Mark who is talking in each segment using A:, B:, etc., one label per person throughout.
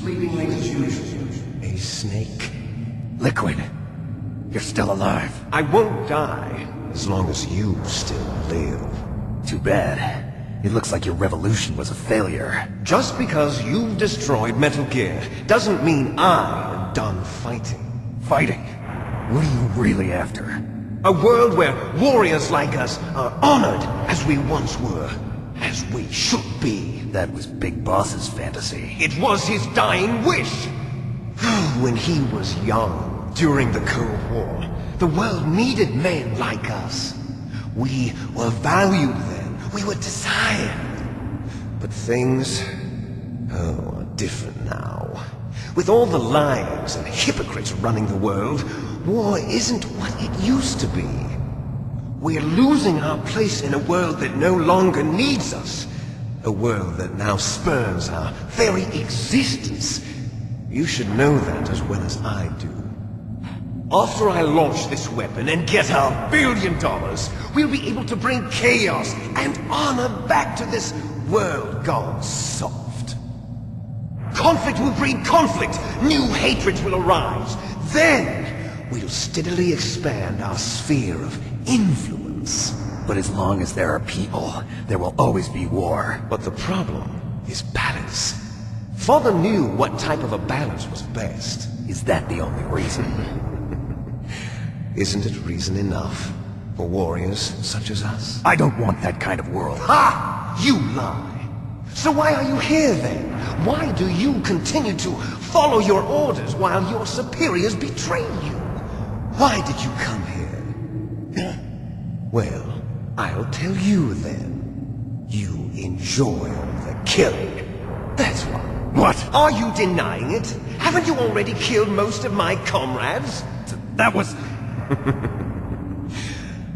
A: Sleeping late as usual. A snake. Liquid. You're still alive. I won't die, as long as you still live. Too bad. It looks like your revolution was a failure. Just because you've destroyed Metal Gear doesn't mean I am done fighting. Fighting? What are you really after? A world where warriors like us are honored as we once were. As we should be. That was Big Boss's fantasy. It was his dying wish! When he was young, during the Cold War, the world needed men like us. We were valued then. We were desired. But things, are different now. With all the liars and hypocrites running the world, war isn't what it used to be. We're losing our place in a world that no longer needs us. A world that now spurns our very existence. You should know that as well as I do. After I launch this weapon and get our $1 billion, we'll be able to bring chaos and honor back to this world gone soft. Conflict will breed conflict. New hatreds will arise. Then, we'll steadily expand our sphere of influence. But as long as there are people, there will always be war. But the problem is balance. Father knew what type of a balance was best. Is that the only reason? Isn't it reason enough for warriors such as us? I don't want that kind of world. Ha! You lie! So why are you here then? Why do you continue to follow your orders while your superiors betray you? Why did you come here? Well, I'll tell you then. You enjoy the killing. That's why. What? Are you denying it? Haven't you already killed most of my comrades? That was...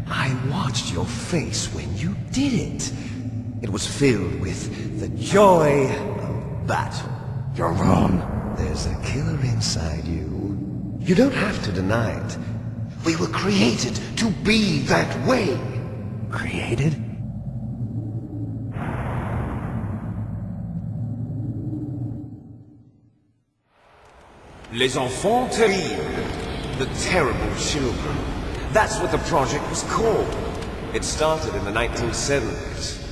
A: I watched your face when you did it. It was filled with the joy of battle. You're wrong. There's a killer inside you. You don't have to deny it. We were created to be that way. Created? Les enfants terribles. The terrible children. That's what the project was called. It started in the 1970s.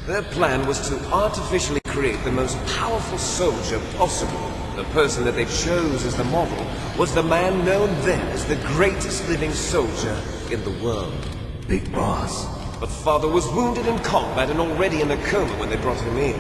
A: Their plan was to artificially create the most powerful soldier possible. The person that they chose as the model was the man known then as the greatest living soldier in the world. Big Boss. But Father was wounded in combat and already in a coma when they brought him in.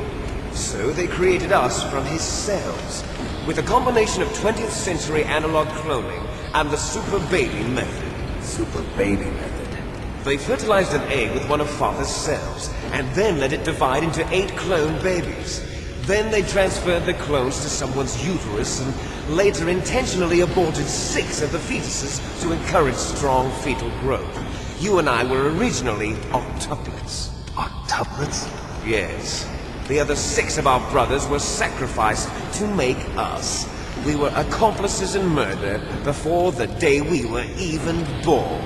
A: So they created us from his cells, with a combination of 20th century analog cloning and the Super Baby method. Super Baby method? They fertilized an egg with one of Father's cells, and then let it divide into 8 clone babies. Then they transferred the clones to someone's uterus, and later intentionally aborted 6 of the fetuses to encourage strong fetal growth. You and I were originally octuplets. Octuplets? Yes. The other 6 of our brothers were sacrificed to make us. We were accomplices in murder before the day we were even born.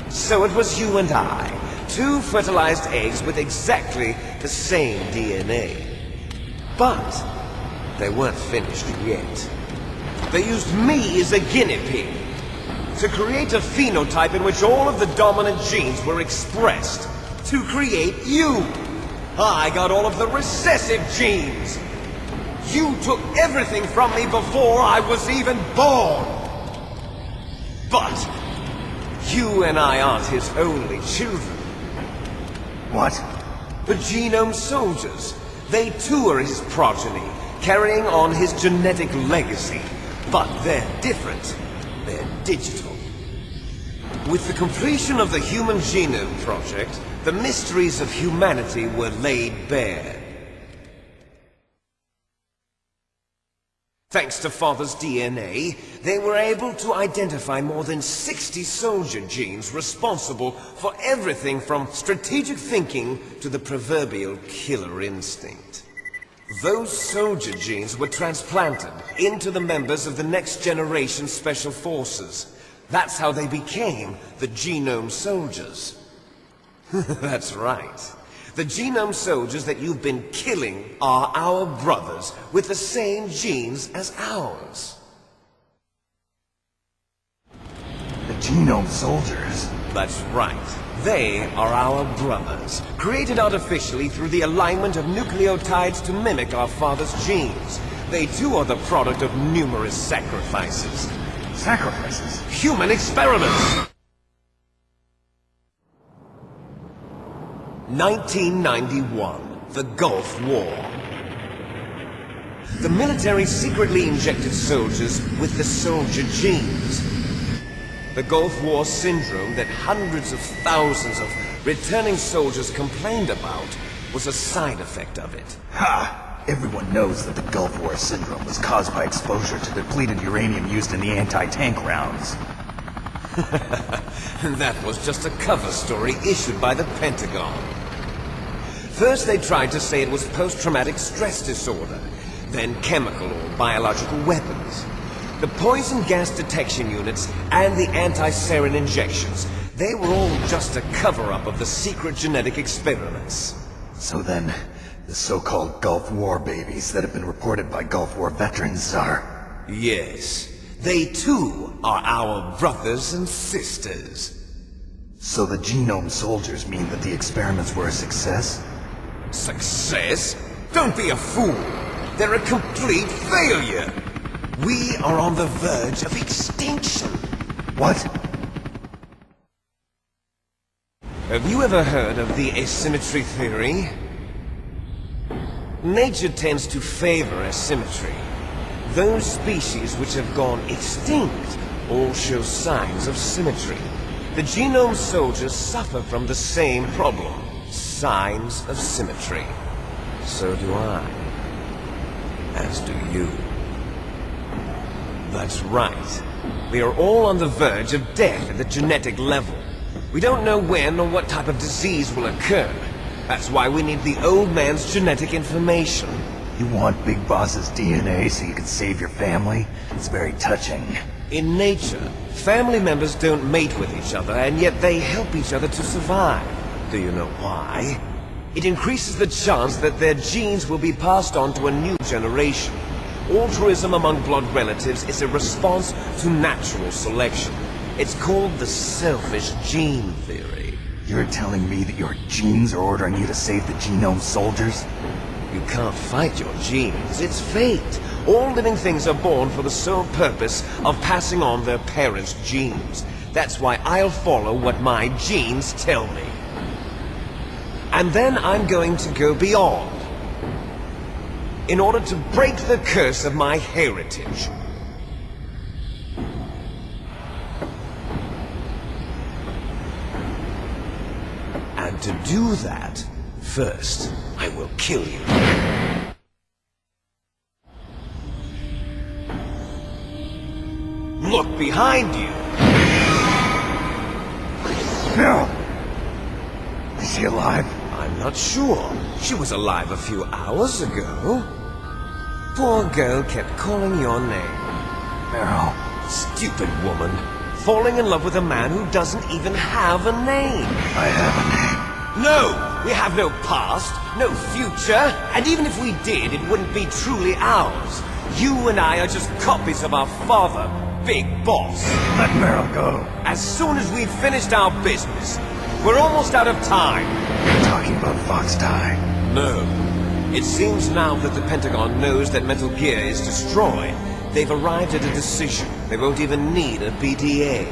A: So it was you and I, 2 fertilized eggs with exactly the same DNA. But they weren't finished yet. They used me as a guinea pig to create a phenotype in which all of the dominant genes were expressed. To create you. I got all of the recessive genes. You took everything from me before I was even born. But you and I aren't his only children. What? The Genome Soldiers. They too are his progeny, carrying on his genetic legacy. But they're different. They're digital. With the completion of the Human Genome Project, the mysteries of humanity were laid bare. Thanks to Father's DNA, they were able to identify more than 60 soldier genes responsible for everything from strategic thinking to the proverbial killer instinct. Those soldier genes were transplanted into the members of the next generation Special Forces. That's how they became the Genome Soldiers. That's right. The genome soldiers that you've been killing are our brothers, with the same genes as ours.
B: The genome soldiers?
A: That's right. They are our brothers, created artificially through the alignment of nucleotides to mimic our father's genes. They too are the product of numerous sacrifices.
B: Sacrifices?
A: Human experiments! 1991, the Gulf War. The military secretly injected soldiers with the soldier genes. The Gulf War syndrome that hundreds of thousands of returning soldiers complained about was a side effect of it.
B: Ha! Everyone knows that the Gulf War syndrome was caused by exposure to depleted uranium used in the anti-tank rounds.
A: That was just a cover story issued by the Pentagon. First they tried to say it was post-traumatic stress disorder, then chemical or biological weapons. The poison gas detection units and the anti-sarin injections, they were all just a cover-up of the secret genetic experiments.
B: So then, the so-called Gulf War babies that have been reported by Gulf War veterans are...
A: Yes, they too are our brothers and sisters.
B: So the genome soldiers mean that the experiments were a success?
A: Success? Don't be a fool! They're a complete failure! We are on the verge of extinction.
B: What?
A: Have you ever heard of the asymmetry theory? Nature tends to favor asymmetry. Those species which have gone extinct all show signs of symmetry. The genome soldiers suffer from the same problem. Signs of symmetry. So do I. As do you. That's right. We are all on the verge of death at the genetic level. We don't know when or what type of disease will occur. That's why we need the old man's genetic information.
B: You want Big Boss's DNA so you can save your family? It's very touching.
A: In nature, family members don't mate with each other, and yet they help each other to survive. Do you know why? It increases the chance that their genes will be passed on to a new generation. Altruism among blood relatives is a response to natural selection. It's called the selfish gene theory.
B: You're telling me that your genes are ordering you to save the genome soldiers?
A: You can't fight your genes. It's fate. All living things are born for the sole purpose of passing on their parents' genes. That's why I'll follow what my genes tell me. And then I'm going to go beyond, in order to break the curse of my heritage. And to do that, first, I will kill you. Look behind you!
B: No! Is she alive?
A: I'm not sure. She was alive a few hours ago. Poor girl kept calling your name.
B: Meryl.
A: Stupid woman. Falling in love with a man who doesn't even have a name.
B: I have a name.
A: No! We have no past, no future, and even if we did, it wouldn't be truly ours. You and I are just copies of our father, Big Boss.
B: Let Meryl go.
A: As soon as we've finished our business, we're almost out of time.
B: You're talking about Fox Die.
A: No. It seems now that the Pentagon knows that Metal Gear is destroyed. They've arrived at a decision. They won't even need a BDA.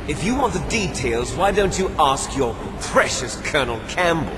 A: If you want the details, why don't you ask your precious Colonel Campbell?